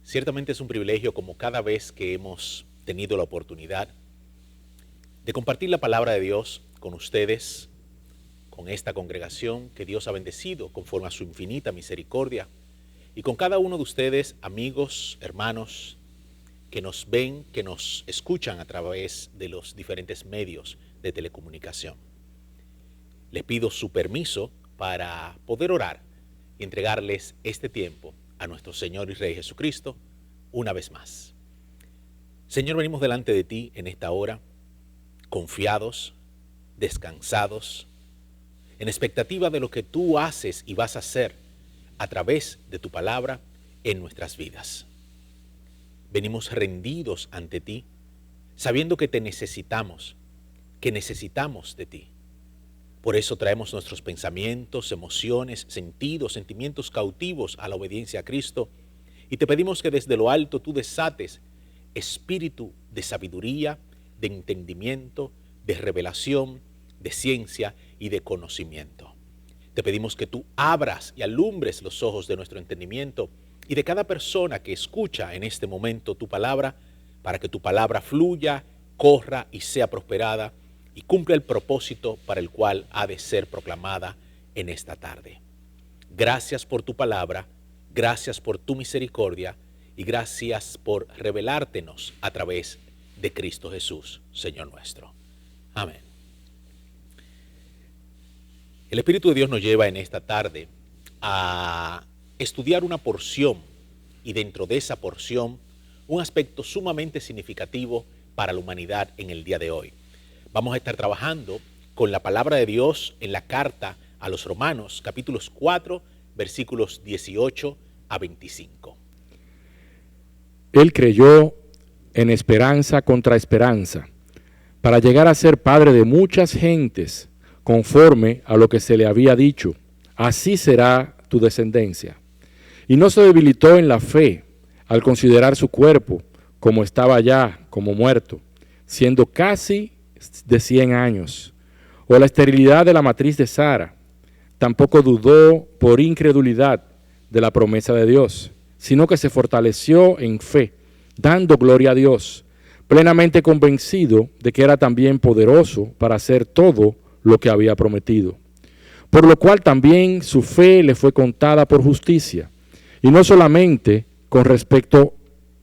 Ciertamente es un privilegio, como cada vez que hemos tenido la oportunidad de compartir la palabra de Dios con ustedes, con esta congregación que Dios ha bendecido conforme a su infinita misericordia, y con cada uno de ustedes, amigos, hermanos, que nos ven, que nos escuchan a través de los diferentes medios de telecomunicación. Les pido su permiso para poder orar y entregarles este tiempo a nuestro Señor y Rey Jesucristo una vez más. Señor, venimos delante de ti en esta hora, confiados, descansados, en expectativa de lo que tú haces y vas a hacer a través de tu palabra en nuestras vidas. Venimos rendidos ante ti, sabiendo que te necesitamos, que necesitamos de ti. Por eso traemos nuestros pensamientos, emociones, sentidos, sentimientos cautivos a la obediencia a Cristo, y te pedimos que desde lo alto tú desates espíritu de sabiduría, de entendimiento, de revelación, de ciencia y de conocimiento. Te pedimos que tú abras y alumbres los ojos de nuestro entendimiento y de cada persona que escucha en este momento tu palabra, para que tu palabra fluya, corra y sea prosperada y cumpla el propósito para el cual ha de ser proclamada en esta tarde. Gracias por tu palabra, gracias por tu misericordia y gracias por revelártenos a través de Cristo Jesús, Señor nuestro. Amén. El Espíritu de Dios nos lleva en esta tarde a estudiar una porción y dentro de esa porción un aspecto sumamente significativo para la humanidad en el día de hoy. Vamos a estar trabajando con la palabra de Dios en la carta a los Romanos, capítulos 4, versículos 18 a 25. Él creyó en esperanza contra esperanza, para llegar a ser padre de muchas gentes, conforme a lo que se le había dicho, así será tu descendencia. Y no se debilitó en la fe al considerar su cuerpo como estaba ya, como muerto, siendo casi de 100 años, o la esterilidad de la matriz de Sara. Tampoco dudó por incredulidad de la promesa de Dios, sino que se fortaleció en fe, dando gloria a Dios, plenamente convencido de que era también poderoso para hacer todo lo que había prometido. Por lo cual también su fe le fue contada por justicia. Y no solamente con respecto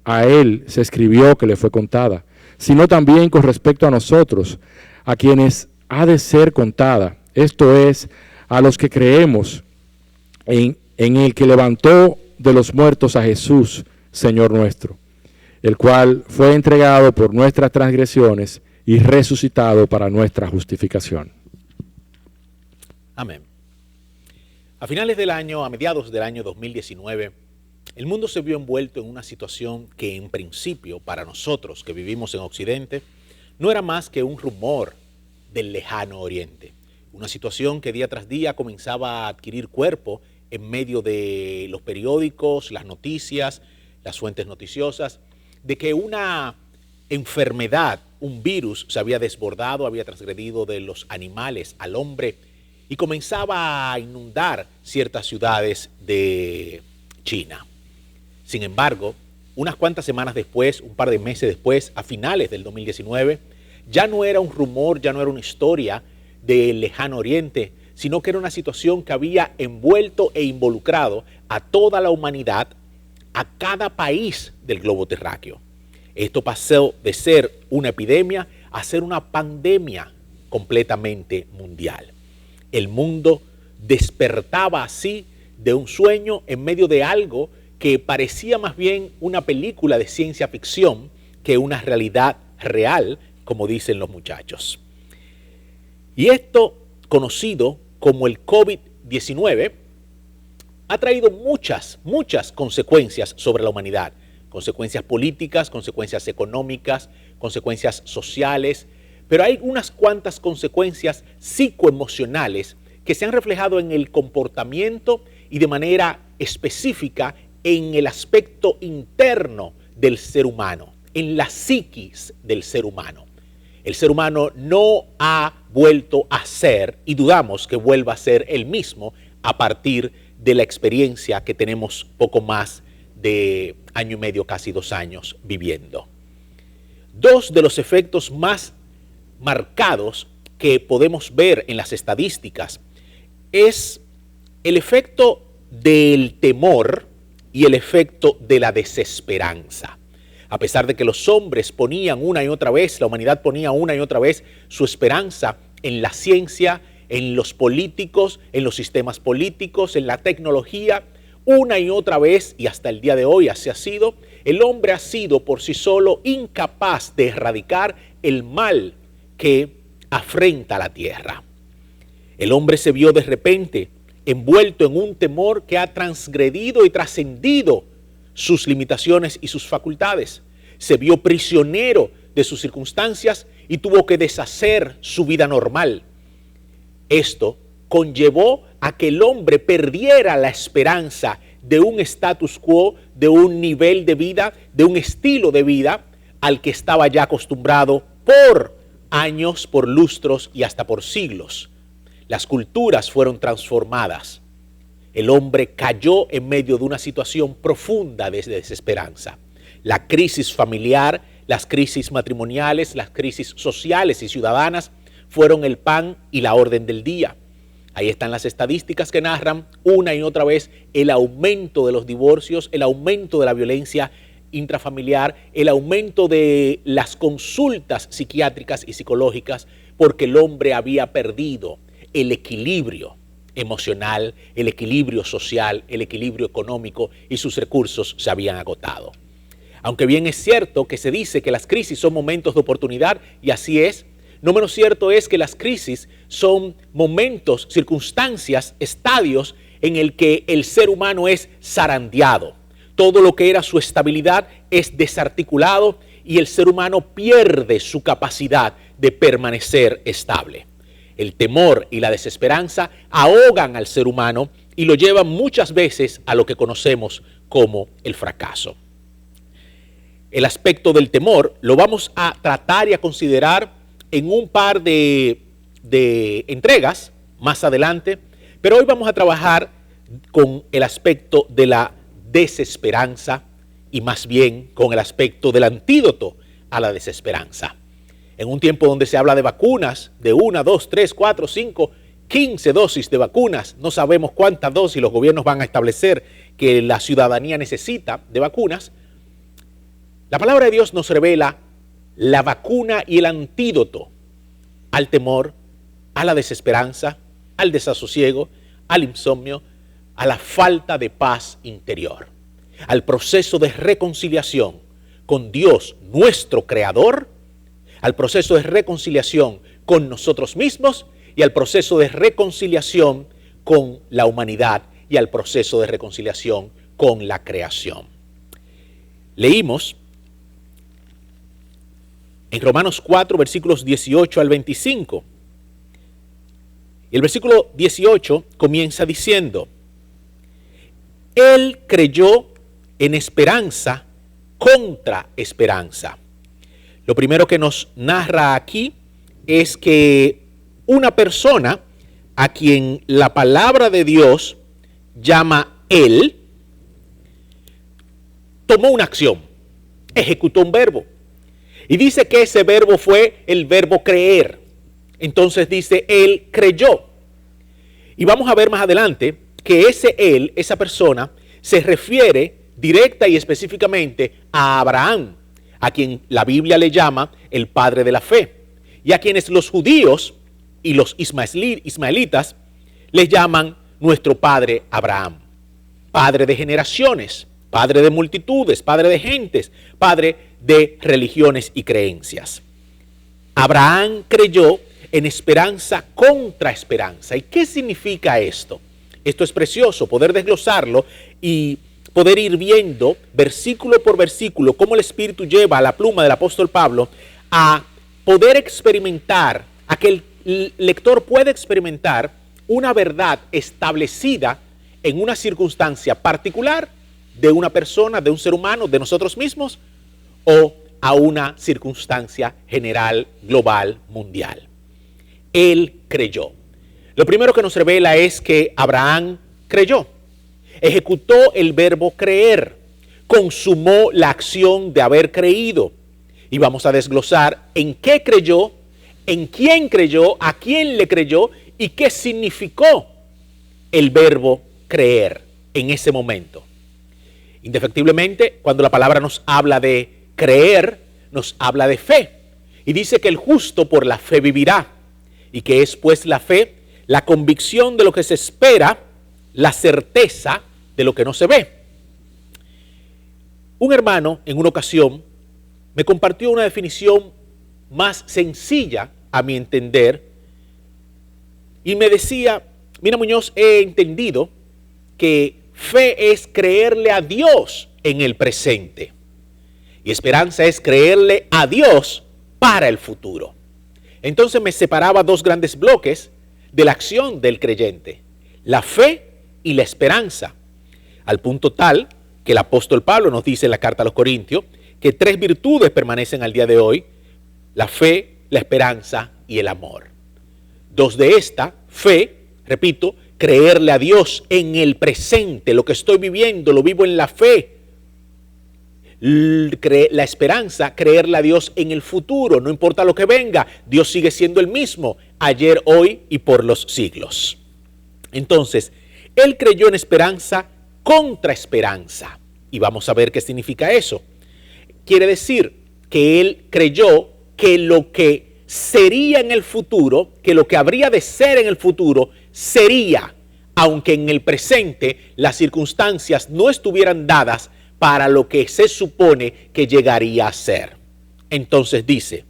a él se escribió que le fue contada, sino también con respecto a nosotros, a quienes ha de ser contada. Esto es, a los que creemos en el que levantó de los muertos a Jesús, Señor nuestro, el cual fue entregado por nuestras transgresiones y resucitado para nuestra justificación. Amén. A finales del año, a mediados del año 2019, el mundo se vio envuelto en una situación que en principio, para nosotros que vivimos en Occidente, no era más que un rumor del lejano Oriente. Una situación que día tras día comenzaba a adquirir cuerpo en medio de los periódicos, las noticias, las fuentes noticiosas, de que una enfermedad, un virus, se había desbordado, había transgredido de los animales al hombre y comenzaba a inundar ciertas ciudades de China. Sin embargo, unas cuantas semanas después, un par de meses después, a finales del 2019, ya no era un rumor, ya no era una historia del lejano Oriente, sino que era una situación que había envuelto e involucrado a toda la humanidad, a cada país del globo terráqueo. Esto pasó de ser una epidemia a ser una pandemia completamente mundial. El mundo despertaba así de un sueño en medio de algo que parecía más bien una película de ciencia ficción que una realidad real, como dicen los muchachos. Y esto, conocido como el COVID-19, ha traído muchas consecuencias sobre la humanidad. Consecuencias políticas, consecuencias económicas, consecuencias sociales, pero hay unas cuantas consecuencias psicoemocionales que se han reflejado en el comportamiento y de manera específica en el aspecto interno del ser humano, en la psiquis del ser humano. El ser humano no ha vuelto a ser, y dudamos que vuelva a ser el mismo a partir de la experiencia que tenemos poco más de año y medio, casi 2 años viviendo. Dos de los efectos más marcados que podemos ver en las estadísticas es el efecto del temor y el efecto de la desesperanza. A pesar de que los hombres ponían una y otra vez, la humanidad ponía una y otra vez su esperanza en la ciencia, en los políticos, en los sistemas políticos, en la tecnología, una y otra vez, y hasta el día de hoy así ha sido, el hombre ha sido por sí solo incapaz de erradicar el mal que afrenta a la tierra. El hombre se vio de repente envuelto en un temor que ha transgredido y trascendido sus limitaciones y sus facultades. Se vio prisionero de sus circunstancias y tuvo que deshacer su vida normal. Esto conllevó a que el hombre perdiera la esperanza de un status quo, de un nivel de vida, de un estilo de vida al que estaba ya acostumbrado por años, por lustros y hasta por siglos. Las culturas fueron transformadas. El hombre cayó en medio de una situación profunda de desesperanza. La crisis familiar, las crisis matrimoniales, las crisis sociales y ciudadanas fueron el pan y la orden del día. Ahí están las estadísticas que narran una y otra vez el aumento de los divorcios, el aumento de la violencia intrafamiliar, el aumento de las consultas psiquiátricas y psicológicas, porque el hombre había perdido el equilibrio emocional, el equilibrio social, el equilibrio económico y sus recursos se habían agotado. Aunque bien es cierto que se dice que las crisis son momentos de oportunidad, y así es, no menos cierto es que las crisis son momentos, circunstancias, estadios en el que el ser humano es zarandeado. Todo lo que era su estabilidad es desarticulado y el ser humano pierde su capacidad de permanecer estable. El temor y la desesperanza ahogan al ser humano y lo llevan muchas veces a lo que conocemos como el fracaso. El aspecto del temor lo vamos a tratar y a considerar en un par de entregas más adelante, pero hoy vamos a trabajar con el aspecto de la desesperanza y más bien con el aspecto del antídoto a la desesperanza. En un tiempo donde se habla de vacunas, de 1, 2, 3, 4, 5, 15 dosis de vacunas, no sabemos cuántas dosis los gobiernos van a establecer que la ciudadanía necesita de vacunas, la palabra de Dios nos revela la vacuna y el antídoto al temor, a la desesperanza, al desasosiego, al insomnio, a la falta de paz interior, al proceso de reconciliación con Dios, nuestro Creador, al proceso de reconciliación con nosotros mismos y al proceso de reconciliación con la humanidad y al proceso de reconciliación con la creación. Leímos en Romanos 4, versículos 18 al 25. Y el versículo 18 comienza diciendo: Él creyó en esperanza contra esperanza. Lo primero que nos narra aquí es que una persona a quien la palabra de Dios llama Él, tomó una acción, ejecutó un verbo. Y dice que ese verbo fue el verbo creer. Entonces dice, Él creyó. Y vamos a ver más adelante que ese Él, esa persona, se refiere directa y específicamente a Abraham, a quien la Biblia le llama el padre de la fe, y a quienes los judíos y los ismaelitas les llaman nuestro padre Abraham, padre de generaciones, padre de multitudes, padre de gentes, padre de religiones y creencias. Abraham creyó en esperanza contra esperanza. ¿Y qué significa esto? Esto es precioso, poder desglosarlo y poder ir viendo versículo por versículo cómo el Espíritu lleva a la pluma del apóstol Pablo a poder experimentar, a que el lector pueda experimentar una verdad establecida en una circunstancia particular de una persona, de un ser humano, de nosotros mismos, o a una circunstancia general, global, mundial. Él creyó. Lo primero que nos revela es que Abraham creyó. Ejecutó el verbo creer. consumó la acción de haber creído. Y vamos a desglosar en qué creyó, en quién creyó, a quién le creyó y qué significó el verbo creer en ese momento. Indefectiblemente, cuando la palabra nos habla de creer, nos habla de fe. Y dice que el justo por la fe vivirá. Y que es pues la fe, la convicción de lo que se espera, la certeza de lo que no se ve. Un hermano en una ocasión me compartió una definición más sencilla a mi entender y me decía: mira, Muñoz, he entendido que fe es creerle a Dios en el presente y esperanza es creerle a Dios para el futuro. Entonces me separaba dos grandes bloques de la acción del creyente: la fe y la esperanza, al punto tal que el apóstol Pablo nos dice en la carta a los Corintios que 3 virtudes permanecen al día de hoy: la fe, la esperanza y el amor. 2 de esta, fe, repito, creerle a Dios en el presente, lo que estoy viviendo, lo vivo en la fe. La esperanza, creerle a Dios en el futuro, no importa lo que venga, Dios sigue siendo el mismo, ayer, hoy y por los siglos. Entonces, él creyó en esperanza contra esperanza. Y vamos a ver qué significa eso. Quiere decir que él creyó que lo que sería en el futuro, que lo que habría de ser en el futuro, sería, aunque en el presente las circunstancias no estuvieran dadas para lo que se supone que llegaría a ser. Entonces dice: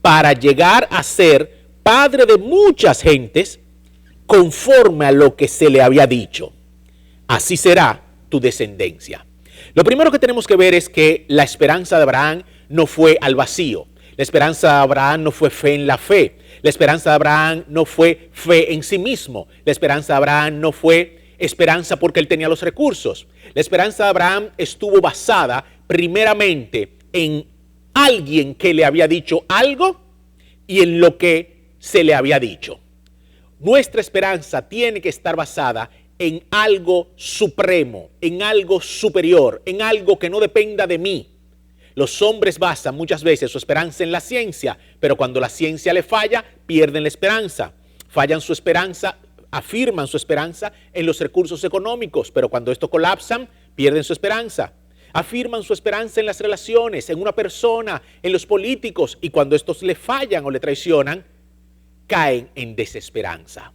para llegar a ser padre de muchas gentes, conforme a lo que se le había dicho, así será tu descendencia. Lo primero que tenemos que ver es que la esperanza de Abraham no fue al vacío. La esperanza de Abraham no fue fe en la fe. La esperanza de Abraham no fue fe en sí mismo. La esperanza de Abraham no fue esperanza porque él tenía los recursos. La esperanza de Abraham estuvo basada primeramente en alguien que le había dicho algo y en lo que se le había dicho. Nuestra esperanza tiene que estar basada en algo supremo, en algo superior, en algo que no dependa de mí. Los hombres basan muchas veces su esperanza en la ciencia, pero cuando la ciencia le falla, pierden la esperanza. Fallan su esperanza, afirman su esperanza en los recursos económicos, pero cuando estos colapsan, pierden su esperanza. Afirman su esperanza en las relaciones, en una persona, en los políticos, y cuando estos le fallan o le traicionan, caen en desesperanza.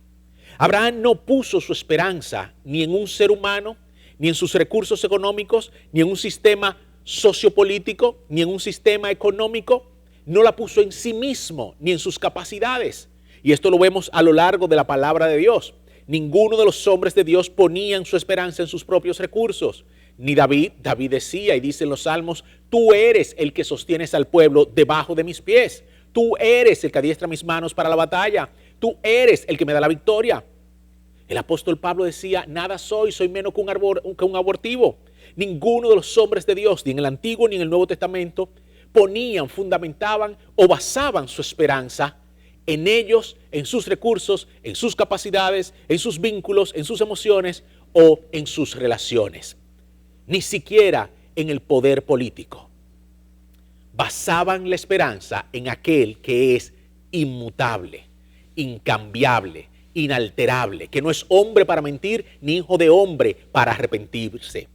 Abraham no puso su esperanza ni en un ser humano, ni en sus recursos económicos, ni en un sistema sociopolítico, ni en un sistema económico. No la puso en sí mismo, ni en sus capacidades. Y esto lo vemos a lo largo de la palabra de Dios. Ninguno de los hombres de Dios ponían su esperanza en sus propios recursos. Ni David decía y dice en los Salmos: tú eres el que sostienes al pueblo debajo de mis pies. Tú eres el que adiestra mis manos para la batalla. Tú eres el que me da la victoria. El apóstol Pablo decía: nada soy menos que un abortivo. Ninguno de los hombres de Dios, ni en el Antiguo ni en el Nuevo Testamento, ponían, fundamentaban o basaban su esperanza en ellos, en sus recursos, en sus capacidades, en sus vínculos, en sus emociones o en sus relaciones. Ni siquiera en el poder político. Basaban la esperanza en aquel que es inmutable, incambiable, inalterable, que no es hombre para mentir, ni hijo de hombre para arrepentirse.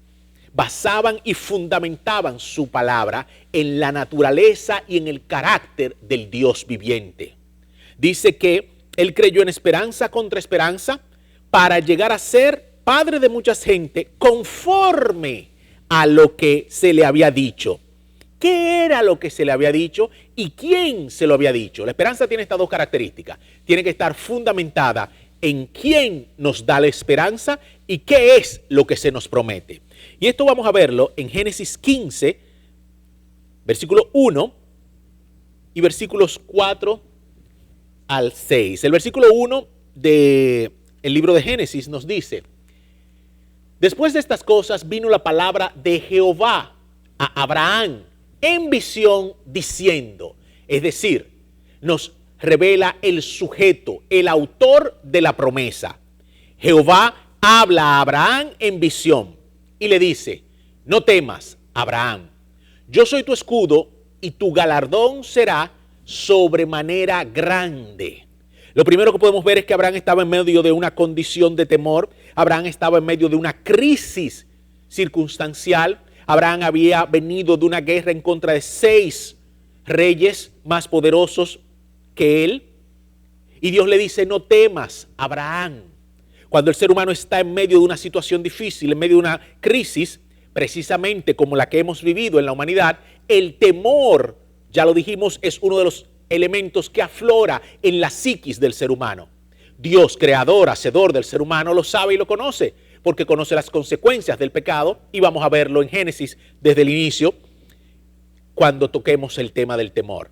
Basaban y fundamentaban su palabra en la naturaleza y en el carácter del Dios viviente. Dice que él creyó en esperanza contra esperanza para llegar a ser padre de mucha gente conforme a lo que se le había dicho. ¿Qué era lo que se le había dicho y quién se lo había dicho? La esperanza tiene estas dos características. Tiene que estar fundamentada en quién nos da la esperanza y qué es lo que se nos promete. Y esto vamos a verlo en Génesis 15, versículo 1 y versículos 4 al 6. El versículo 1 del libro de Génesis nos dice: después de estas cosas vino la palabra de Jehová a Abraham en visión diciendo, es decir, nos revela el sujeto, el autor de la promesa. Jehová habla a Abraham en visión y le dice: no temas, Abraham, yo soy tu escudo y tu galardón será sobremanera grande. Lo primero que podemos ver es que Abraham estaba en medio de una condición de temor. Abraham estaba en medio de una crisis circunstancial. Abraham había venido de una guerra en contra de 6 reyes más poderosos que él. Y Dios le dice, no temas, Abraham. Cuando el ser humano está en medio de una situación difícil, en medio de una crisis, precisamente como la que hemos vivido en la humanidad, el temor, ya lo dijimos, es uno de los elementos que aflora en la psiquis del ser humano. Dios, creador, hacedor del ser humano, lo sabe y lo conoce, porque conoce las consecuencias del pecado, y vamos a verlo en Génesis desde el inicio, cuando toquemos el tema del temor.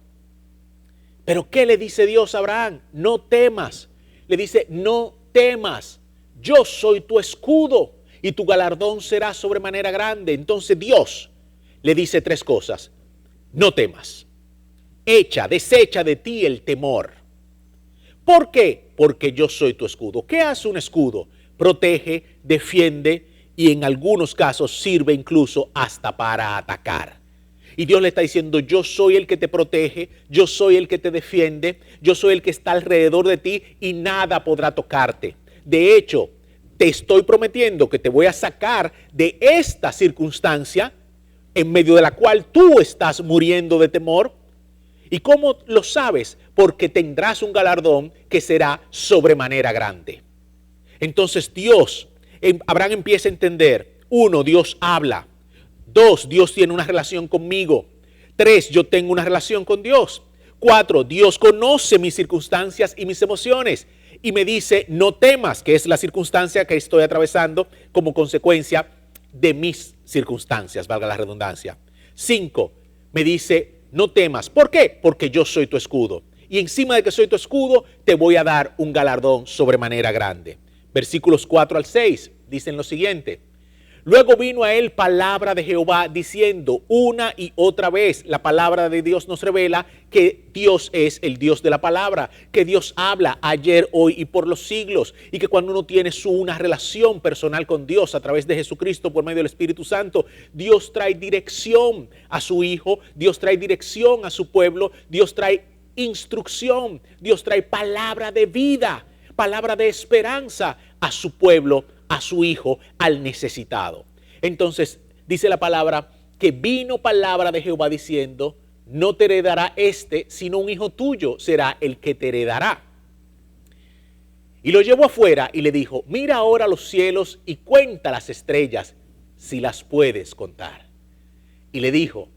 Pero ¿qué le dice Dios a Abraham? No temas. Le dice, no temas. Yo soy tu escudo y tu galardón será sobremanera grande. Entonces Dios le dice 3 cosas. No temas. Desecha de ti el temor. ¿Por qué? Porque yo soy tu escudo. ¿Qué hace un escudo? Protege, defiende y en algunos casos sirve incluso hasta para atacar. Y Dios le está diciendo, yo soy el que te protege, yo soy el que te defiende, yo soy el que está alrededor de ti y nada podrá tocarte. De hecho, te estoy prometiendo que te voy a sacar de esta circunstancia en medio de la cual tú estás muriendo de temor. ¿Y cómo lo sabes? Porque tendrás un galardón que será sobremanera grande. Entonces Abraham empieza a entender, 1, Dios habla. 2, Dios tiene una relación conmigo. 3, yo tengo una relación con Dios. 4, Dios conoce mis circunstancias y mis emociones. Y me dice, no temas, que es la circunstancia que estoy atravesando como consecuencia de mis circunstancias, valga la redundancia. 5, me dice, no temas. ¿Por qué? Porque yo soy tu escudo. Y encima de que soy tu escudo, te voy a dar un galardón sobremanera grande. Versículos 4 al 6 dicen lo siguiente. Luego vino a él palabra de Jehová diciendo una y otra vez. La palabra de Dios nos revela que Dios es el Dios de la palabra, que Dios habla ayer, hoy y por los siglos, y que cuando uno tiene una relación personal con Dios a través de Jesucristo por medio del Espíritu Santo, Dios trae dirección a su Hijo, Dios trae dirección a su pueblo, Dios trae instrucción, Dios trae palabra de vida, palabra de esperanza a su pueblo, a su hijo, al necesitado. Entonces dice la palabra que vino palabra de Jehová diciendo, no te heredará sino un hijo tuyo será el que te heredará. Y lo llevó afuera y le dijo, mira ahora los cielos y cuenta las estrellas, si las puedes contar. Y le dijo,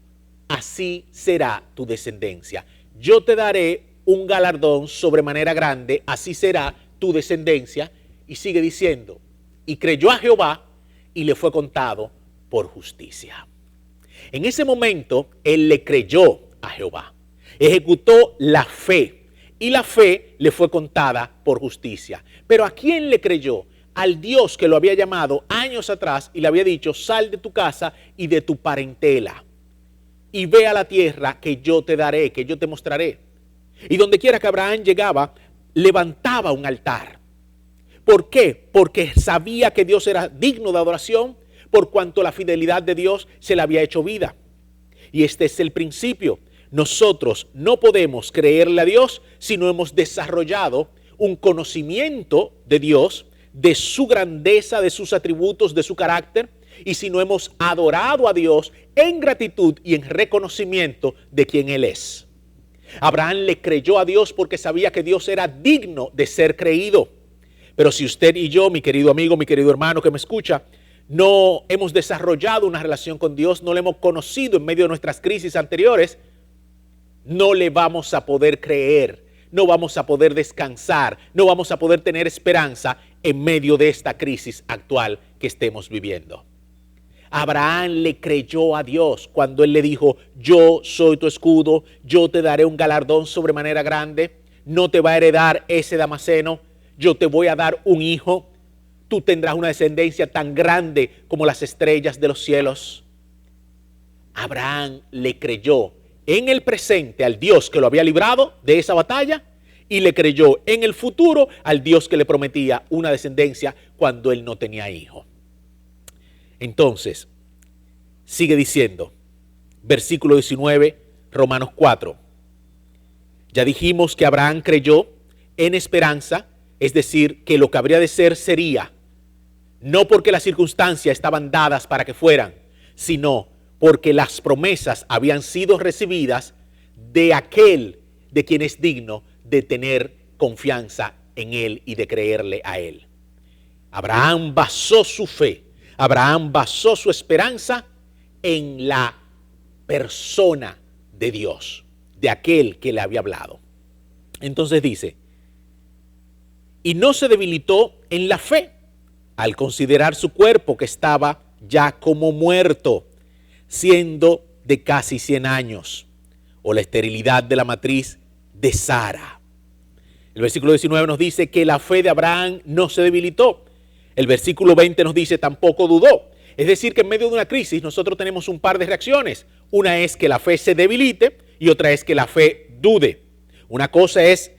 así será tu descendencia. Yo te daré un galardón sobremanera grande, así será tu descendencia. Y sigue diciendo, y creyó a Jehová y le fue contado por justicia. En ese momento, él le creyó a Jehová, ejecutó la fe y la fe le fue contada por justicia. Pero ¿a quién le creyó? Al Dios que lo había llamado años atrás y le había dicho, sal de tu casa y de tu parentela y ve a la tierra que yo te daré, que yo te mostraré. Y donde quiera que Abraham llegaba, levantaba un altar. ¿Por qué? Porque sabía que Dios era digno de adoración, por cuanto la fidelidad de Dios se le había hecho vida. Y este es el principio. Nosotros no podemos creerle a Dios si no hemos desarrollado un conocimiento de Dios, de su grandeza, de sus atributos, de su carácter, y si no hemos adorado a Dios en gratitud y en reconocimiento de quien Él es. Abraham le creyó a Dios porque sabía que Dios era digno de ser creído. Pero si usted y yo, mi querido amigo, mi querido hermano que me escucha, no hemos desarrollado una relación con Dios, no le hemos conocido en medio de nuestras crisis anteriores, no le vamos a poder creer, no vamos a poder descansar, no vamos a poder tener esperanza en medio de esta crisis actual que estemos viviendo. Abraham le creyó a Dios cuando él le dijo, yo soy tu escudo, yo te daré un galardón sobremanera grande, no te va a heredar ese Damaseno, yo te voy a dar un hijo, tú tendrás una descendencia tan grande como las estrellas de los cielos. Abraham le creyó en el presente al Dios que lo había librado de esa batalla y le creyó en el futuro al Dios que le prometía una descendencia cuando él no tenía hijo. Entonces, sigue diciendo, versículo 19, Romanos 4. Ya dijimos que Abraham creyó en esperanza, es decir, que lo que habría de ser sería, no porque las circunstancias estaban dadas para que fueran, sino porque las promesas habían sido recibidas de aquel de quien es digno de tener confianza en él y de creerle a él. Abraham basó su fe, Abraham basó su esperanza en la persona de Dios, de aquel que le había hablado. Entonces dice, y no se debilitó en la fe al considerar su cuerpo que estaba ya como muerto, siendo de casi 100 años, o la esterilidad de la matriz de Sara. El versículo 19 nos dice que la fe de Abraham no se debilitó. El versículo 20 nos dice tampoco dudó. Es decir, que en medio de una crisis nosotros tenemos un par de reacciones. Una es que la fe se debilite y otra es que la fe dude. Una cosa es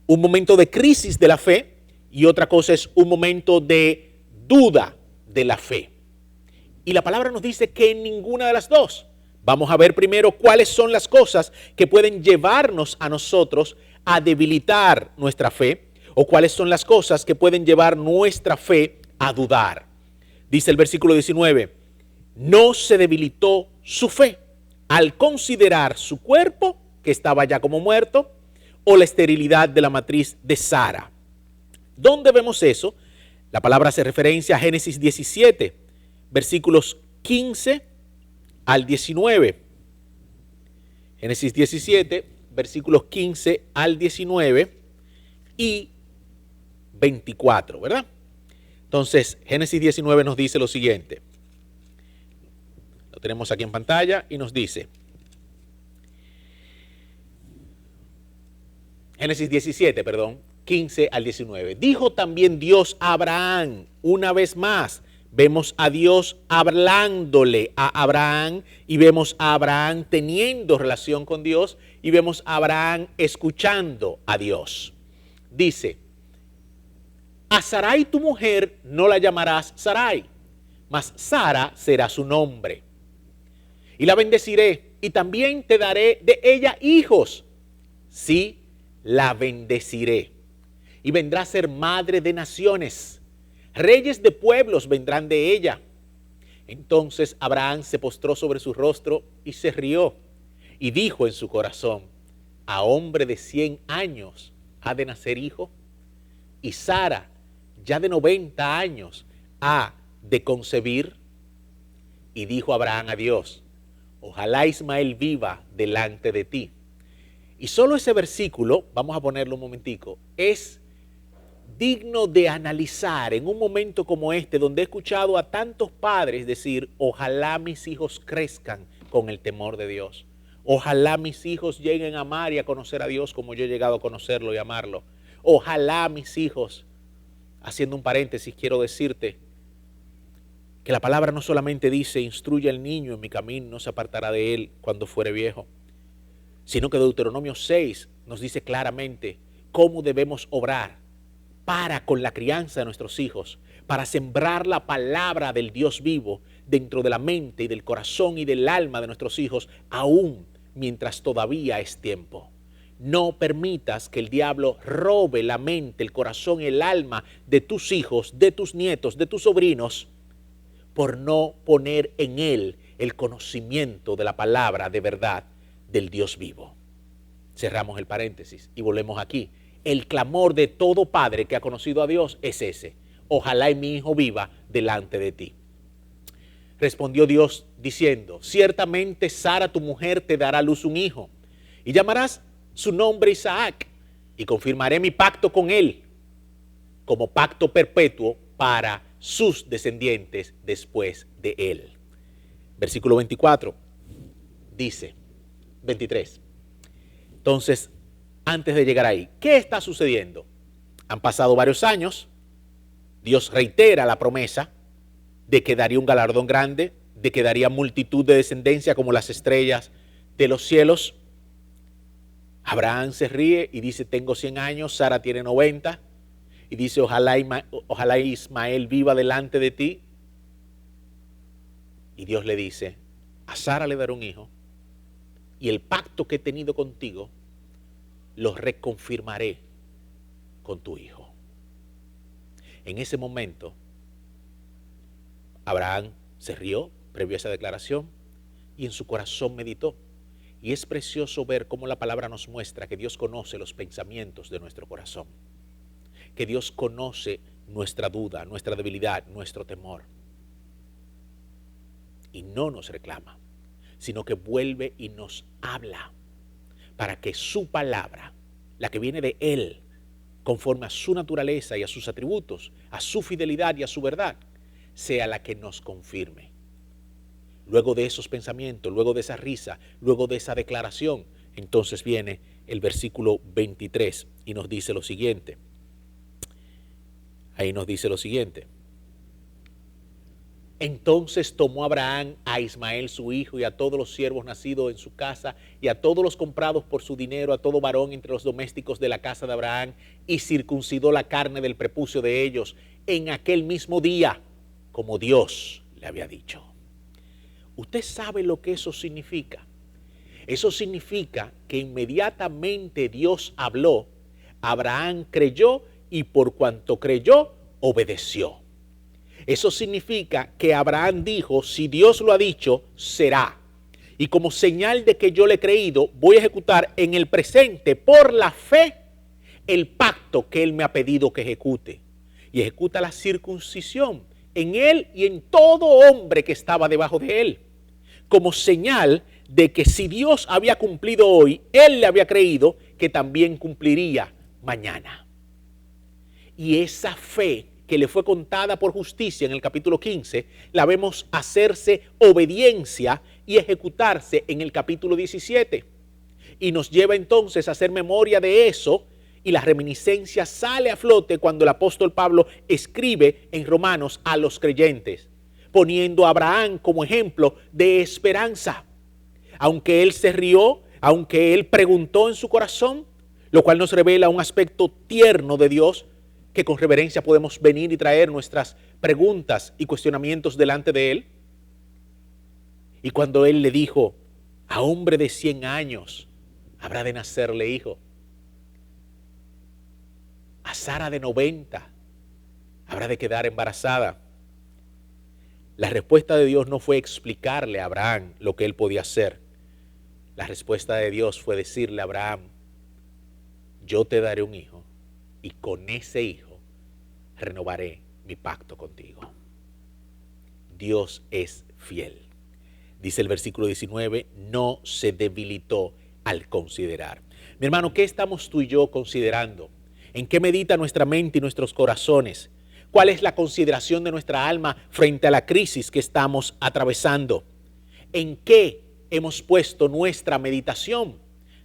un momento de crisis de la fe y otra cosa es un momento de duda de la fe. Y la palabra nos dice que en ninguna de las dos. Vamos a ver primero cuáles son las cosas que pueden llevarnos a nosotros a debilitar nuestra fe o cuáles son las cosas que pueden llevar nuestra fe a dudar. Dice el versículo 19, no se debilitó su fe al considerar su cuerpo, que estaba ya como muerto, o la esterilidad de la matriz de Sara. ¿Dónde vemos eso? La palabra hace referencia a Génesis 17, versículos 15 al 19. Génesis 17, versículos 15 al 19 y 24, ¿verdad? Entonces, Génesis 19 nos dice lo siguiente. Lo tenemos aquí en pantalla y nos dice. Génesis 17, 15 al 19. Dijo también Dios a Abraham, una vez más, vemos a Dios hablándole a Abraham y vemos a Abraham teniendo relación con Dios y vemos a Abraham escuchando a Dios. Dice, a Sarai tu mujer no la llamarás Sarai, mas Sara será su nombre. Y la bendeciré y también te daré de ella hijos. Sí, la bendeciré. Y vendrá a ser madre de naciones. Reyes de pueblos vendrán de ella. Entonces Abraham se postró sobre su rostro y se rió. Y dijo en su corazón, a hombre de 100 años ha de nacer hijo. Y Sara, ya de 90 años, ha de concebir. Y dijo Abraham a Dios, ojalá Ismael viva delante de ti. Y solo ese versículo, vamos a ponerlo un momentico, es digno de analizar en un momento como este, donde he escuchado a tantos padres decir, ojalá mis hijos crezcan con el temor de Dios. Ojalá mis hijos lleguen a amar y a conocer a Dios como yo he llegado a conocerlo y amarlo. Ojalá mis hijos, haciendo un paréntesis, quiero decirte que la palabra no solamente dice, instruye al niño en mi camino, no se apartará de él cuando fuere viejo, sino que Deuteronomio 6 nos dice claramente cómo debemos obrar para con la crianza de nuestros hijos, para sembrar la palabra del Dios vivo dentro de la mente y del corazón y del alma de nuestros hijos, aún mientras todavía es tiempo. No permitas que el diablo robe la mente, el corazón y el alma de tus hijos, de tus nietos, de tus sobrinos, por no poner en él el conocimiento de la palabra de verdad del Dios vivo. Cerramos el paréntesis y volvemos aquí. El clamor de todo padre que ha conocido a Dios es ese. Ojalá y mi hijo viva delante de ti. Respondió Dios diciendo, ciertamente Sara tu mujer te dará a luz un hijo y llamarás su nombre Isaac y confirmaré mi pacto con él como pacto perpetuo para sus descendientes después de él. Versículo 24 dice, 23. Entonces, antes de llegar ahí, ¿qué está sucediendo? Han pasado varios años, Dios reitera la promesa de que daría un galardón grande, de que daría multitud de descendencia como las estrellas de los cielos. Abraham se ríe y dice, tengo 100 años, Sara tiene 90, y dice, ojalá Ismael viva delante de ti. Y Dios le dice, a Sara le daré un hijo, y el pacto que he tenido contigo lo reconfirmaré con tu hijo. En ese momento, Abraham se rió previo a esa declaración y en su corazón meditó. Y es precioso ver cómo la palabra nos muestra que Dios conoce los pensamientos de nuestro corazón, que Dios conoce nuestra duda, nuestra debilidad, nuestro temor. Y no nos reclama, sino que vuelve y nos habla para que su palabra, la que viene de Él, conforme a su naturaleza y a sus atributos, a su fidelidad y a su verdad, sea la que nos confirme. Luego de esos pensamientos, luego de esa risa, luego de esa declaración, entonces viene el versículo 23 y nos dice lo siguiente. Ahí nos dice lo siguiente. Entonces tomó Abraham a Ismael su hijo y a todos los siervos nacidos en su casa y a todos los comprados por su dinero, a todo varón entre los domésticos de la casa de Abraham, y circuncidó la carne del prepucio de ellos en aquel mismo día, como Dios le había dicho. ¿Usted sabe lo que eso significa? Eso significa que inmediatamente Dios habló, Abraham creyó y por cuanto creyó, obedeció. Eso significa que Abraham dijo, si Dios lo ha dicho, será. Y como señal de que yo le he creído, voy a ejecutar en el presente, por la fe, el pacto que Él me ha pedido que ejecute. Y ejecuta la circuncisión en Él y en todo hombre que estaba debajo de Él. Como señal de que si Dios había cumplido hoy, Él le había creído que también cumpliría mañana. Y esa fe que le fue contada por justicia en el capítulo 15, la vemos hacerse obediencia y ejecutarse en el capítulo 17. Y nos lleva entonces a hacer memoria de eso, y la reminiscencia sale a flote cuando el apóstol Pablo escribe en Romanos a los creyentes, poniendo a Abraham como ejemplo de esperanza. Aunque él se rió, aunque él preguntó en su corazón, lo cual nos revela un aspecto tierno de Dios, que con reverencia podemos venir y traer nuestras preguntas y cuestionamientos delante de Él. Y cuando Él le dijo, a hombre de 100 años habrá de nacerle hijo, a Sara de 90 habrá de quedar embarazada. La respuesta de Dios no fue explicarle a Abraham lo que él podía hacer. La respuesta de Dios fue decirle a Abraham, yo te daré un hijo y con ese hijo renovaré mi pacto contigo. Dios es fiel. Dice el versículo 19, no se debilitó al considerar. Mi hermano, ¿qué estamos tú y yo considerando? ¿En qué medita nuestra mente y nuestros corazones? ¿Cuál es la consideración de nuestra alma frente a la crisis que estamos atravesando? ¿En qué hemos puesto nuestra meditación?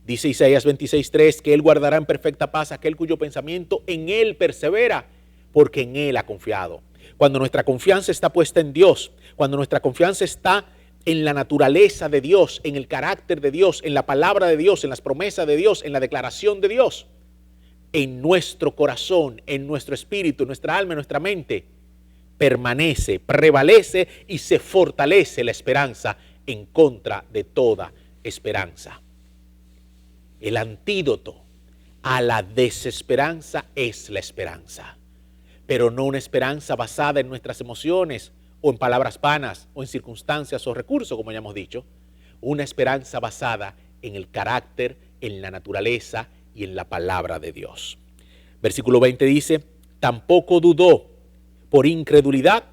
Dice Isaías 26:3 que Él guardará en perfecta paz aquel cuyo pensamiento en Él persevera, porque en Él ha confiado. Cuando nuestra confianza está puesta en Dios, cuando nuestra confianza está en la naturaleza de Dios, en el carácter de Dios, en la palabra de Dios, en las promesas de Dios, en la declaración de Dios, en nuestro corazón, en nuestro espíritu, en nuestra alma, en nuestra mente, permanece, prevalece y se fortalece la esperanza en contra de toda esperanza. El antídoto a la desesperanza es la esperanza, pero no una esperanza basada en nuestras emociones o en palabras vanas o en circunstancias o recursos, como ya hemos dicho, una esperanza basada en el carácter, en la naturaleza y en la palabra de Dios. Versículo 20 dice, tampoco dudó por incredulidad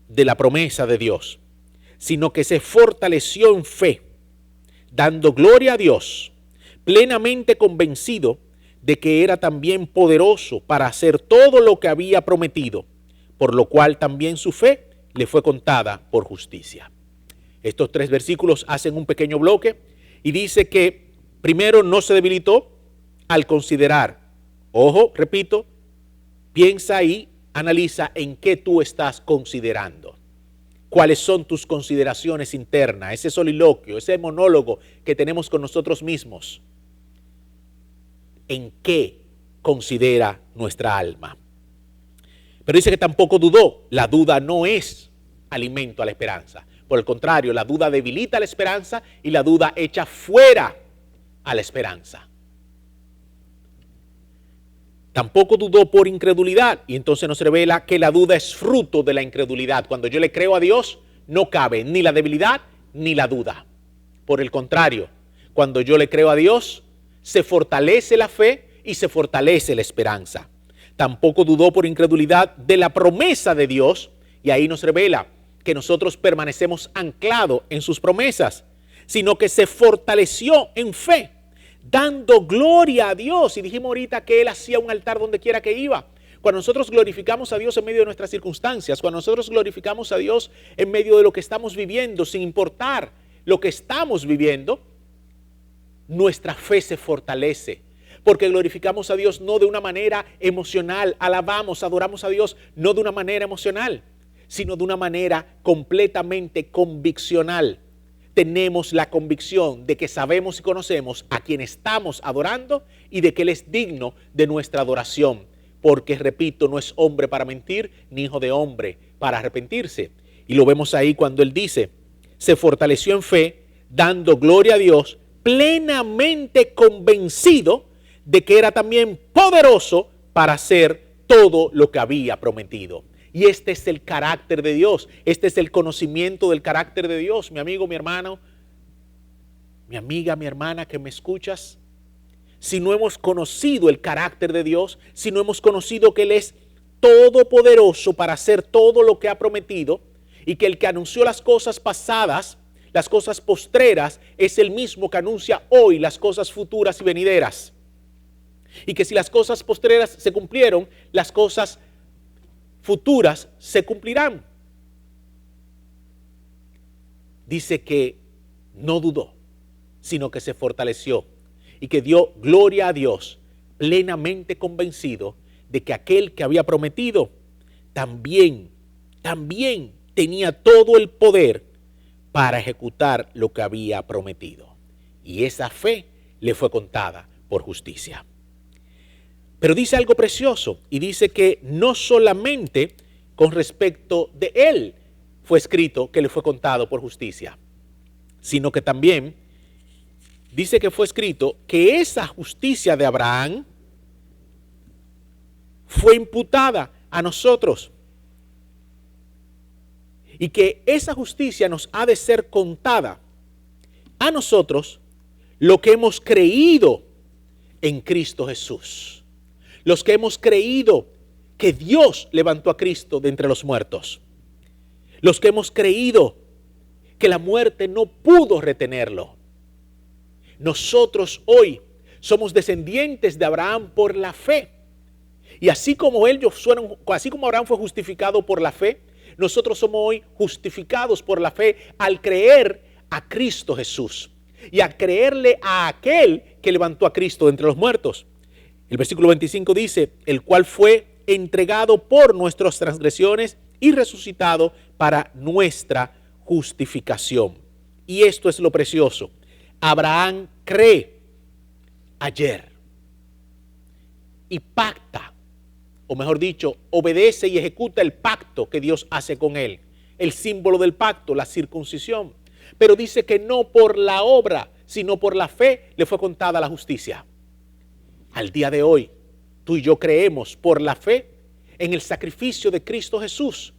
de la promesa de Dios, sino que se fortaleció en fe, dando gloria a Dios, plenamente convencido de que era también poderoso para hacer todo lo que había prometido, por lo cual también su fe le fue contada por justicia. Estos 3 versículos hacen un pequeño bloque y dice que primero no se debilitó al considerar. Ojo, repito, piensa y analiza en qué tú estás considerando. ¿Cuáles son tus consideraciones internas? Ese soliloquio, ese monólogo que tenemos con nosotros mismos. ¿En qué considera nuestra alma? Pero dice que tampoco dudó. La duda no es alimento a la esperanza. Por el contrario, la duda debilita la esperanza y la duda echa fuera a la esperanza. Tampoco dudó por incredulidad, y entonces nos revela que la duda es fruto de la incredulidad. Cuando yo le creo a Dios, no cabe ni la debilidad ni la duda. Por el contrario, cuando yo le creo a Dios, se fortalece la fe y se fortalece la esperanza. Tampoco dudó por incredulidad de la promesa de Dios, y ahí nos revela que nosotros permanecemos anclados en sus promesas, sino que se fortaleció en fe, dando gloria a Dios. Y dijimos ahorita que Él hacía un altar donde quiera que iba. Cuando nosotros glorificamos a Dios en medio de nuestras circunstancias, cuando nosotros glorificamos a Dios en medio de lo que estamos viviendo, sin importar lo que estamos viviendo, nuestra fe se fortalece. Porque glorificamos a Dios no de una manera emocional, alabamos, adoramos a Dios no de una manera emocional, sino de una manera completamente conviccional. Tenemos la convicción de que sabemos y conocemos a quien estamos adorando y de que Él es digno de nuestra adoración. Porque, repito, no es hombre para mentir, ni hijo de hombre para arrepentirse. Y lo vemos ahí cuando Él dice, se fortaleció en fe, dando gloria a Dios, plenamente convencido de que era también poderoso para hacer todo lo que había prometido. Y este es el carácter de Dios, este es el conocimiento del carácter de Dios. Mi amigo, mi hermano, mi amiga, mi hermana que me escuchas, si no hemos conocido el carácter de Dios, si no hemos conocido que Él es todopoderoso para hacer todo lo que ha prometido, y que el que anunció las cosas pasadas, las cosas postreras, es el mismo que anuncia hoy las cosas futuras y venideras. Y que si las cosas postreras se cumplieron, las cosas futuras se cumplirán. Dice que no dudó, sino que se fortaleció y que dio gloria a Dios, plenamente convencido de que aquel que había prometido también tenía todo el poder para ejecutar lo que había prometido. Y esa fe le fue contada por justicia. Pero dice algo precioso y dice que no solamente con respecto de él fue escrito que le fue contado por justicia, sino que también dice que fue escrito que esa justicia de Abraham fue imputada a nosotros y que esa justicia nos ha de ser contada a nosotros lo que hemos creído en Cristo Jesús. Los que hemos creído que Dios levantó a Cristo de entre los muertos. Los que hemos creído que la muerte no pudo retenerlo. Nosotros hoy somos descendientes de Abraham por la fe. Y así como Abraham fue justificado por la fe, nosotros somos hoy justificados por la fe al creer a Cristo Jesús y a creerle a aquel que levantó a Cristo de entre los muertos. El versículo 25 dice, el cual fue entregado por nuestras transgresiones y resucitado para nuestra justificación. Y esto es lo precioso. Abraham cree ayer y pacta, o mejor dicho, obedece y ejecuta el pacto que Dios hace con él. El símbolo del pacto, la circuncisión. Pero dice que no por la obra, sino por la fe le fue contada la justicia. Al día de hoy, tú y yo creemos por la fe en el sacrificio de Cristo Jesús.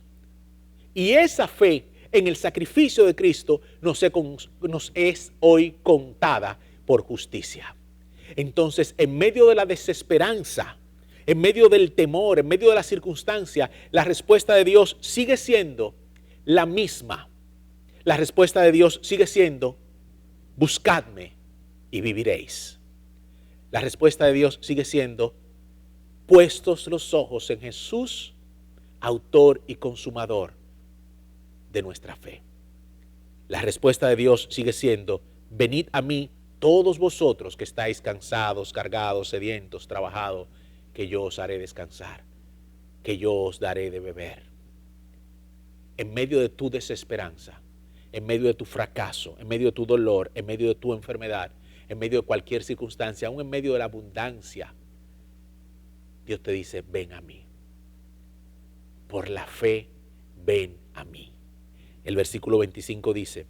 Y esa fe en el sacrificio de Cristo nos es hoy contada por justicia. Entonces, en medio de la desesperanza, en medio del temor, en medio de la circunstancia, la respuesta de Dios sigue siendo la misma. La respuesta de Dios sigue siendo, buscadme y viviréis. La respuesta de Dios sigue siendo, puestos los ojos en Jesús, autor y consumador de nuestra fe. La respuesta de Dios sigue siendo, venid a mí todos vosotros que estáis cansados, cargados, sedientos, trabajados, que yo os haré descansar, que yo os daré de beber. En medio de tu desesperanza, en medio de tu fracaso, en medio de tu dolor, en medio de tu enfermedad, en medio de cualquier circunstancia, aún en medio de la abundancia, Dios te dice, ven a mí. Por la fe, ven a mí. El versículo 25 dice,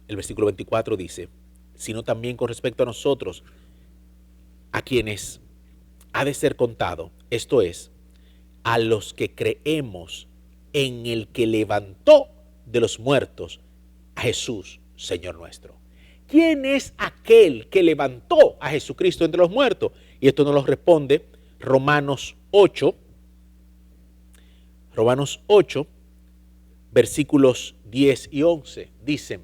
el versículo 24 dice, sino también con respecto a nosotros, a quienes ha de ser contado, esto es, a los que creemos en el que levantó de los muertos a Jesús, Señor nuestro. ¿Quién es aquel que levantó a Jesucristo entre los muertos? Y esto nos lo responde Romanos 8, versículos 10 y 11. Dicen,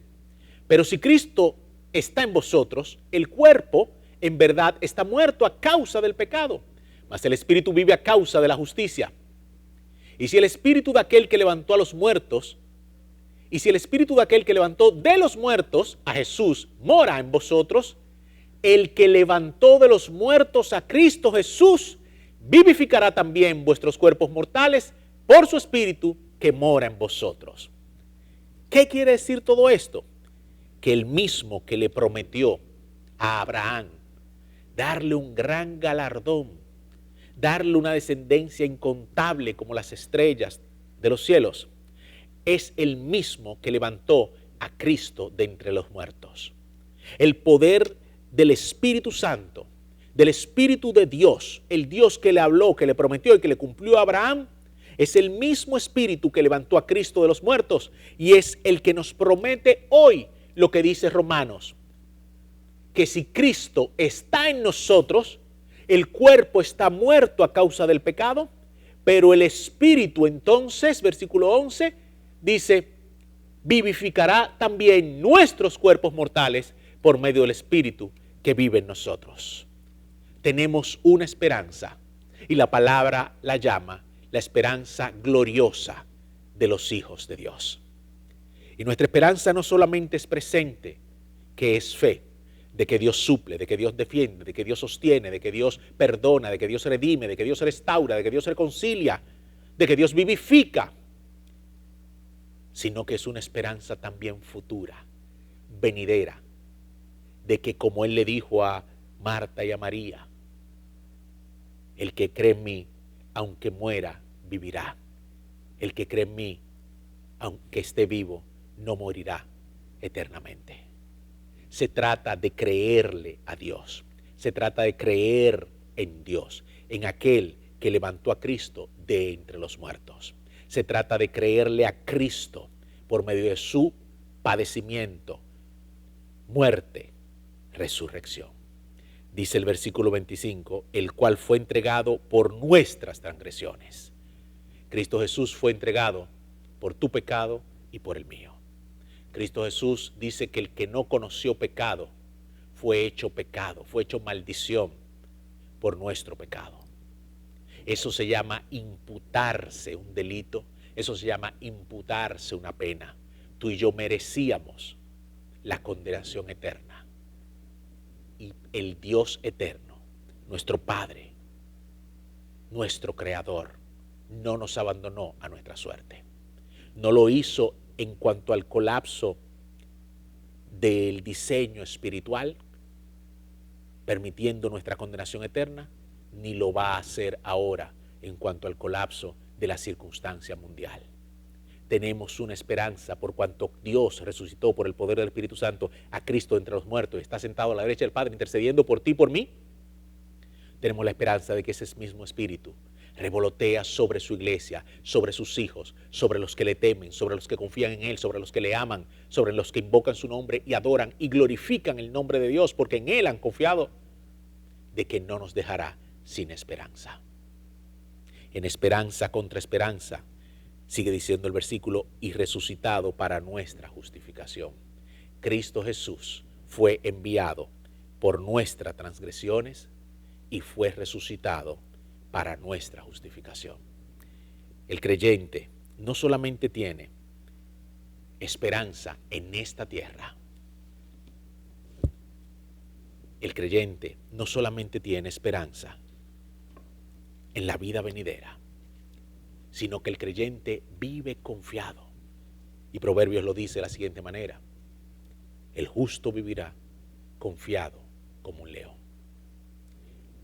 pero si Cristo está en vosotros, el cuerpo en verdad está muerto a causa del pecado, mas el Espíritu vive a causa de la justicia. Y si el Espíritu de aquel que levantó a los muertos, y si el Espíritu de aquel que levantó de los muertos a Jesús mora en vosotros, el que levantó de los muertos a Cristo Jesús vivificará también vuestros cuerpos mortales por su Espíritu que mora en vosotros. ¿Qué quiere decir todo esto? Que el mismo que le prometió a Abraham darle un gran galardón, darle una descendencia incontable como las estrellas de los cielos, es el mismo que levantó a Cristo de entre los muertos. El poder del Espíritu Santo, del Espíritu de Dios, el Dios que le habló, que le prometió y que le cumplió a Abraham, es el mismo Espíritu que levantó a Cristo de los muertos y es el que nos promete hoy lo que dice Romanos, que si Cristo está en nosotros, el cuerpo está muerto a causa del pecado, pero el Espíritu entonces, versículo 11, dice, vivificará también nuestros cuerpos mortales por medio del Espíritu que vive en nosotros. Tenemos una esperanza y la palabra la llama la esperanza gloriosa de los hijos de Dios. Y nuestra esperanza no solamente es presente, que es fe, de que Dios suple, de que Dios defiende, de que Dios sostiene, de que Dios perdona, de que Dios redime, de que Dios restaura, de que Dios reconcilia, de que Dios vivifica, sino que es una esperanza también futura, venidera, de que como Él le dijo a Marta y a María, el que cree en mí, aunque muera, vivirá. El que cree en mí, aunque esté vivo, no morirá eternamente. Se trata de creerle a Dios. Se trata de creer en Dios, en aquel que levantó a Cristo de entre los muertos. Se trata de creerle a Cristo por medio de su padecimiento, muerte, resurrección. Dice el versículo 25, el cual fue entregado por nuestras transgresiones. Cristo Jesús fue entregado por tu pecado y por el mío. Cristo Jesús dice que el que no conoció pecado fue hecho pecado, fue hecho maldición por nuestro pecado. Eso se llama imputarse un delito, eso se llama imputarse una pena. Tú y yo merecíamos la condenación eterna. Y el Dios eterno, nuestro Padre, nuestro Creador, no nos abandonó a nuestra suerte. No lo hizo en cuanto al colapso del diseño espiritual, permitiendo nuestra condenación eterna, ni lo va a hacer ahora en cuanto al colapso de la circunstancia mundial. Tenemos una esperanza por cuanto Dios resucitó por el poder del Espíritu Santo a Cristo entre los muertos y está sentado a la derecha del Padre intercediendo por ti y por mí. Tenemos la esperanza de que ese mismo Espíritu revolotea sobre su iglesia, sobre sus hijos, sobre los que le temen, sobre los que confían en Él, sobre los que le aman, sobre los que invocan su nombre y adoran y glorifican el nombre de Dios porque en Él han confiado, de que no nos dejará sin esperanza. En esperanza contra esperanza, sigue diciendo el versículo, y resucitado para nuestra justificación. Cristo Jesús fue enviado por nuestras transgresiones y fue resucitado para nuestra justificación. El creyente no solamente tiene esperanza en esta tierra, el creyente no solamente tiene esperanza en la vida venidera, sino que el creyente vive confiado. Y Proverbios lo dice de la siguiente manera: el justo vivirá confiado como un león.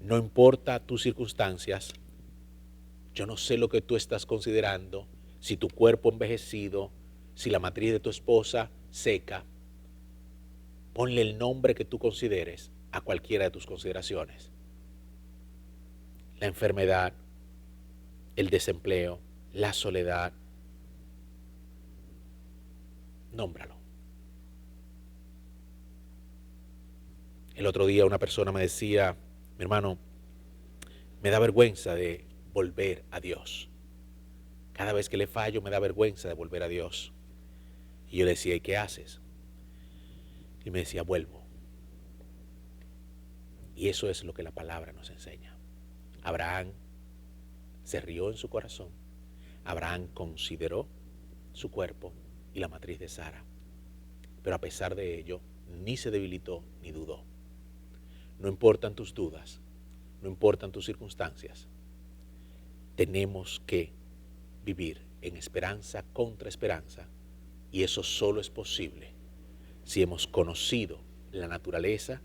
No importa tus circunstancias, Yo no sé lo que tú estás considerando, si tu cuerpo envejecido, si la matriz de tu esposa seca. Ponle el nombre que tú consideres a cualquiera de tus consideraciones. La enfermedad, el desempleo, la soledad. Nómbralo. El otro día una persona me decía, mi hermano, me da vergüenza de volver a Dios. Cada vez que le fallo me da vergüenza de volver a Dios. Y yo le decía, ¿y qué haces? Y me decía, vuelvo. Y eso es lo que la palabra nos enseña. Abraham se rió en su corazón. Abraham consideró su cuerpo y la matriz de Sara. Pero a pesar de ello, ni se debilitó ni dudó. No importan tus dudas, no importan tus circunstancias. Tenemos que vivir en esperanza contra esperanza, y eso solo es posible si hemos conocido la naturaleza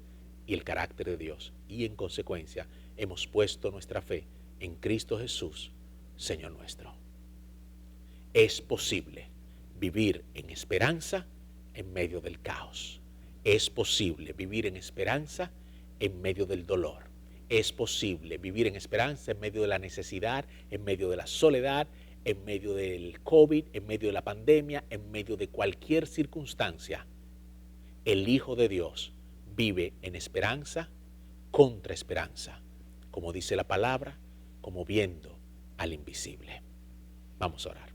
y el carácter de Dios, y en consecuencia hemos puesto nuestra fe en Cristo Jesús, Señor nuestro. Es posible vivir en esperanza en medio del caos. Es posible vivir en esperanza en medio del dolor. Es posible vivir en esperanza en medio de la necesidad, en medio de la soledad, en medio del COVID, en medio de la pandemia, en medio de cualquier circunstancia. El Hijo de Dios vive en esperanza contra esperanza, como dice la palabra, como viendo al invisible. Vamos a orar.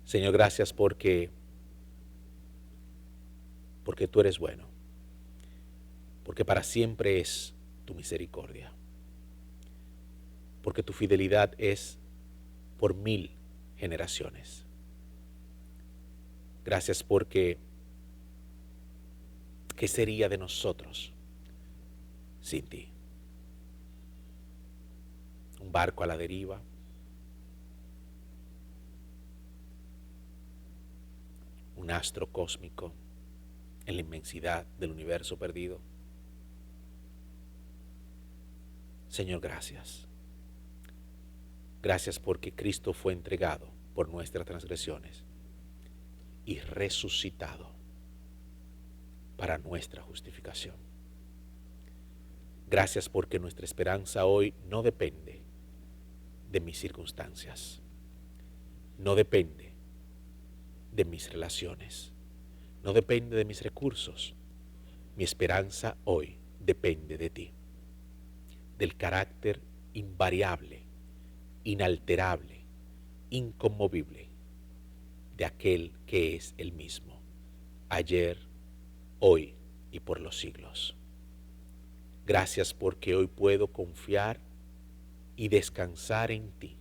Señor, gracias porque tú eres bueno, porque para siempre es tu misericordia, porque tu fidelidad es por 1000 generaciones. Gracias porque ¿qué sería de nosotros sin ti? Un barco a la deriva, un astro cósmico en la inmensidad del universo perdido. Señor, gracias. Gracias porque Cristo fue entregado por nuestras transgresiones y resucitado para nuestra justificación. Gracias porque nuestra esperanza hoy no depende de mis circunstancias, no depende de mis relaciones, no depende de mis recursos. Mi esperanza hoy depende de ti, del carácter invariable, inalterable, inconmovible de aquel que es el mismo, ayer, hoy y por los siglos. Gracias porque hoy puedo confiar y descansar en ti,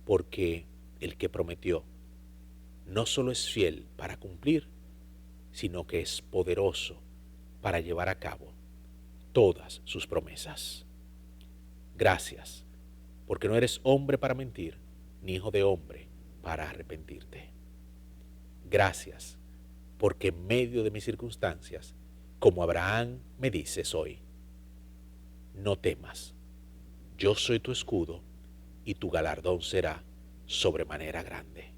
porque el que prometió no solo es fiel para cumplir, sino que es poderoso para llevar a cabo todas sus promesas. Gracias, porque no eres hombre para mentir, ni hijo de hombre para arrepentirte. Gracias, porque en medio de mis circunstancias, como Abraham me dices hoy, no temas, yo soy tu escudo y tu galardón será sobremanera grande.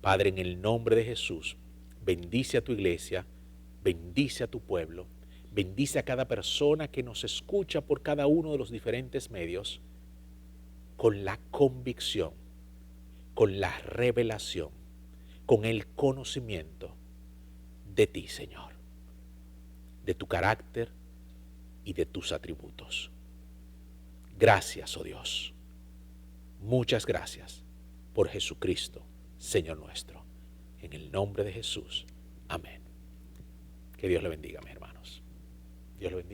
Padre, en el nombre de Jesús, bendice a tu iglesia, bendice a tu pueblo, bendice a cada persona que nos escucha por cada uno de los diferentes medios, con la convicción, con la revelación, con el conocimiento de ti, Señor, de tu carácter y de tus atributos. Gracias, oh Dios. Muchas gracias por Jesucristo, Señor nuestro. En el nombre de Jesús. Amén. Que Dios le bendiga, mis hermanos. Dios le bendiga.